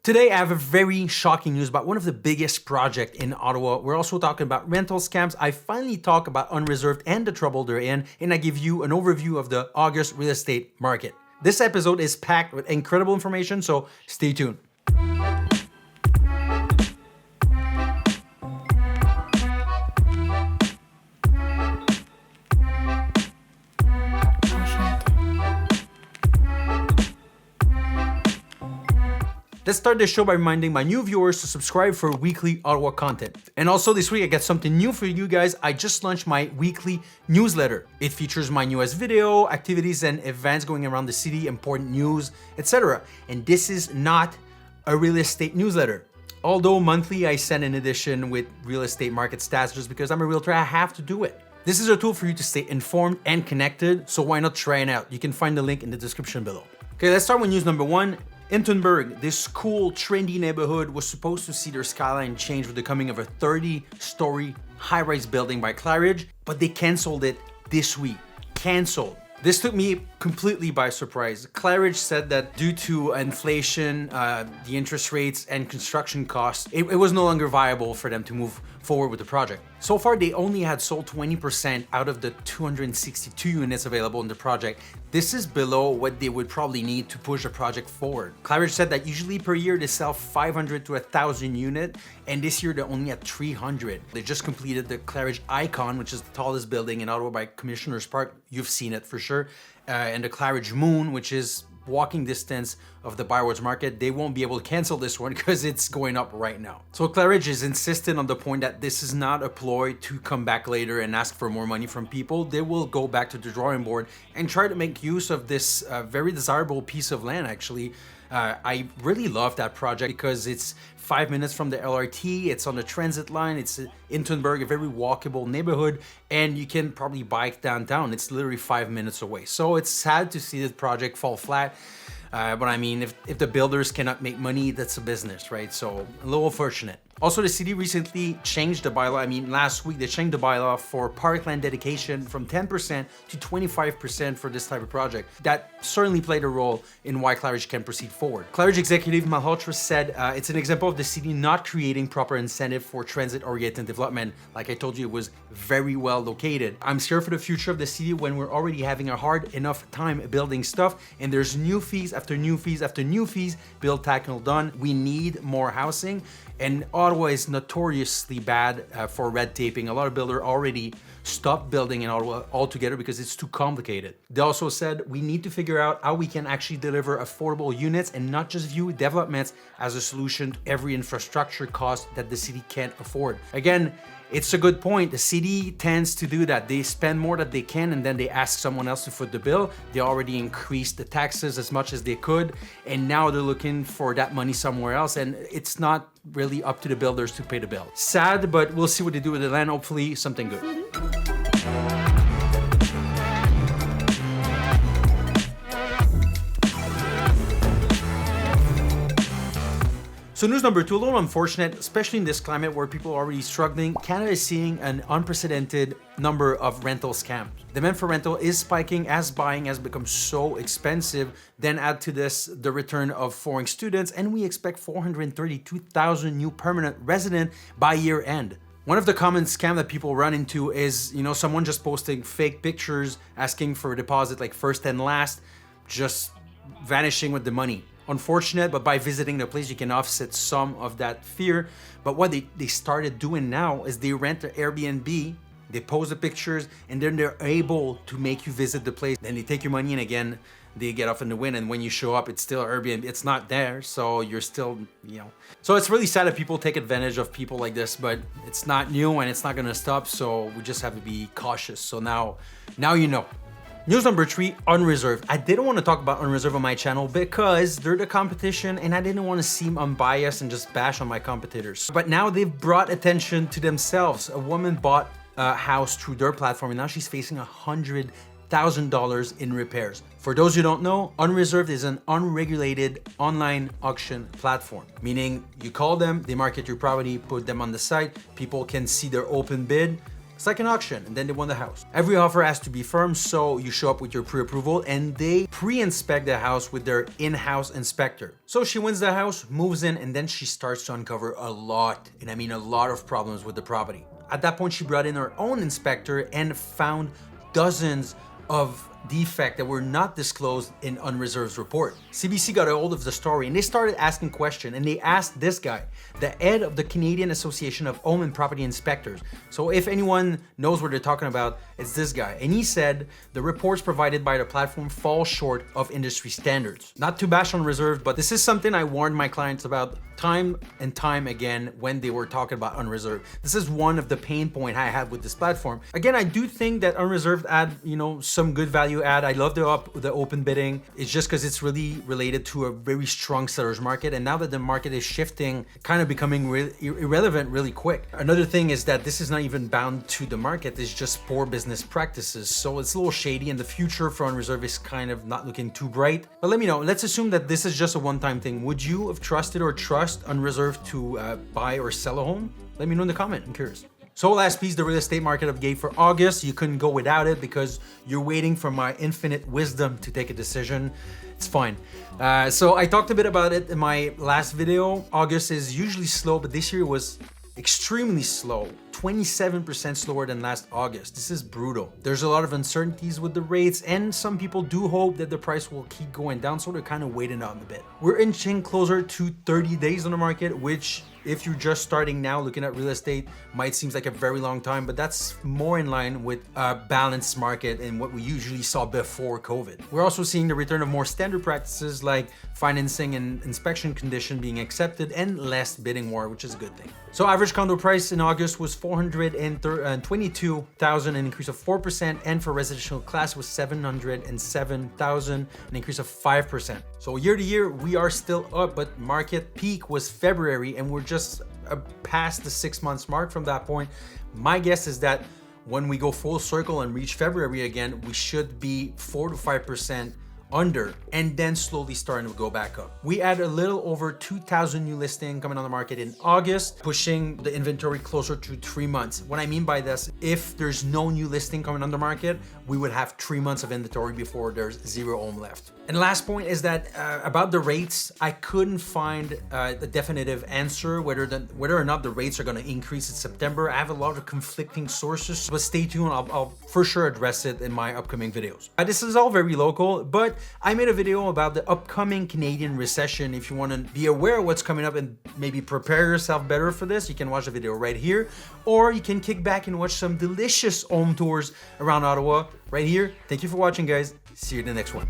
Today, I have a very shocking news about one of the biggest projects in Ottawa. We're also talking about rental scams. I finally talk about Unreserved and the trouble they're in, and I give you an overview of the August real estate market. This episode is packed with incredible information, so stay tuned. Let's start this show by reminding my new viewers to subscribe for weekly Ottawa content. And also this week I got something new for you guys. I just launched my weekly newsletter. It features my newest video, activities and events going around the city, important news, etc. And this is not a real estate newsletter. Although monthly I send an edition with real estate market stats just because I'm a realtor, I have to do it. This is a tool for you to stay informed and connected, so why not try it out? You can find the link in the description below. Okay, let's start with news number one. Hintonburg, this cool, trendy neighborhood, was supposed to see their skyline change with the coming of a 30-story high-rise building by Claridge, but they canceled it this week. Canceled. This took me completely by surprise. Claridge said that due to inflation, the interest rates and construction costs, it was no longer viable for them to move forward with the project. So far, they only had sold 20% out of the 262 units available in the project. This is below what they would probably need to push the project forward. Claridge said that usually per year they sell 500 to 1,000 units, and this year they're only at 300. They just completed the Claridge Icon, which is the tallest building in Ottawa by Commissioner's Park. You've seen it for sure. And the Claridge Moon, which is walking distance of the Byward's Market. They won't be able to cancel this one because it's going up right now. So Claridge is insistent on the point that this is not a ploy to come back later and ask for more money from people. They will go back to the drawing board and try to make use of this very desirable piece of land, actually. I really love that project because it's 5 minutes from the LRT, it's on the transit line, it's in Hintonburg, a very walkable neighborhood, and you can probably bike downtown. It's literally 5 minutes away. So it's sad to see this project fall flat. But I mean, if the builders cannot make money, that's a business, right? So a little unfortunate. Also, the city recently changed the bylaw. I mean, last week they changed the bylaw for parkland dedication from 10% to 25% for this type of project. That certainly played a role in why Claridge can proceed forward. Claridge executive Malhotra said it's an example of the city not creating proper incentive for transit-oriented development. Like I told you, it was very well located. I'm scared for the future of the city when we're already having a hard enough time building stuff, and there's new fees after new fees after new fees, build, tackle, done. We need more housing. And Ottawa is notoriously bad for red taping. A lot of builders already stopped building in Ottawa altogether because it's too complicated. They also said we need to figure out how we can actually deliver affordable units and not just view developments as a solution to every infrastructure cost that the city can't afford. Again, it's a good point. The city tends to do that. They spend more than they can and then they ask someone else to foot the bill. They already increased the taxes as much as they could, and now they're looking for that money somewhere else, and it's not really up to the builders to pay the bill. Sad, but we'll see what they do with the land. Hopefully something good. So news number two, a little unfortunate, especially in this climate where people are already struggling. Canada is seeing an unprecedented number of rental scams. Demand for rental is spiking as buying has become so expensive. Then add to this the return of foreign students, and we expect 432,000 new permanent residents by year end. One of the common scams that people run into is, someone just posting fake pictures, asking for a deposit like first and last, just vanishing with the money. Unfortunate, but by visiting the place, you can offset some of that fear. But what they started doing now is they rent an Airbnb, they post the pictures, and then they're able to make you visit the place. Then they take your money, and again, they get off in the wind. And when you show up, it's still Airbnb. It's not there, so you're still, So it's really sad that people take advantage of people like this, but it's not new and it's not gonna stop. So we just have to be cautious. So now you know. News number three, Unreserved. I didn't want to talk about Unreserved on my channel because they're the competition and I didn't want to seem unbiased and just bash on my competitors. But now they've brought attention to themselves. A woman bought a house through their platform and now she's facing $100,000 in repairs. For those who don't know, Unreserved is an unregulated online auction platform, meaning you call them, they market your property, put them on the site, people can see their open bid, Second auction, and then they won the house. Every offer has to be firm, so you show up with your pre-approval and they pre-inspect the house with their in-house inspector. So she wins the house, moves in, and then she starts to uncover a lot, and I mean a lot of problems with the property. At that point, she brought in her own inspector and found dozens of defects that were not disclosed in Unreserved's report. CBC got a hold of the story and they started asking questions, and they asked this guy, the head of the Canadian Association of Home and Property Inspectors. So if anyone knows what they're talking about, it's this guy. And he said the reports provided by the platform fall short of industry standards. Not to bash Unreserved, but this is something I warned my clients about time and time again when they were talking about Unreserved. This is one of the pain points I had with this platform. Again, I do think that Unreserved add, some good value add. I love the open bidding. It's just because it's really related to a very strong seller's market. And now that the market is shifting, kind of becoming irrelevant really quick. Another thing is that this is not even bound to the market. It's just poor business practices. So it's a little shady, and the future for Unreserved is kind of not looking too bright. But let me know. Let's assume that this is just a one-time thing. Would you have trusted or trust Unreserved to buy or sell a home? Let me know in the comment. I'm curious. So last piece, the real estate market update for August. You couldn't go without it because you're waiting for my infinite wisdom to take a decision. It's fine. So I talked a bit about it in my last video. August is usually slow, but this year was extremely slow. 27% slower than last August. This is brutal. There's a lot of uncertainties with the rates, and some people do hope that the price will keep going down, so they're kind of waiting on a bit. We're inching closer to 30 days on the market, which if you're just starting now looking at real estate might seem like a very long time, but that's more in line with a balanced market and what we usually saw before COVID. We're also seeing the return of more standard practices like financing and inspection condition being accepted and less bidding war, which is a good thing. So average condo price in August was $422,000, an increase of 4%, and for residential class was $707,000, an increase of 5%. So year to year, we are still up, but market peak was February, and we're just past the 6 months mark from that point. My guess is that when we go full circle and reach February again, we should be 4 to 5% under, and then slowly starting to go back up. We had a little over 2,000 new listings coming on the market in August, pushing the inventory closer to 3 months. What I mean by this, if there's no new listing coming on the market, we would have 3 months of inventory before there's 0 home left. And the last point is that about the rates, I couldn't find a definitive answer whether or not the rates are going to increase in September. I have a lot of conflicting sources, but stay tuned. I'll for sure address it in my upcoming videos. This is all very local, but I made a video about the upcoming Canadian recession. If you want to be aware of what's coming up and maybe prepare yourself better for this, you can watch the video right here, or you can kick back and watch some delicious home tours around Ottawa right here. Thank you for watching, guys. See you in the next one.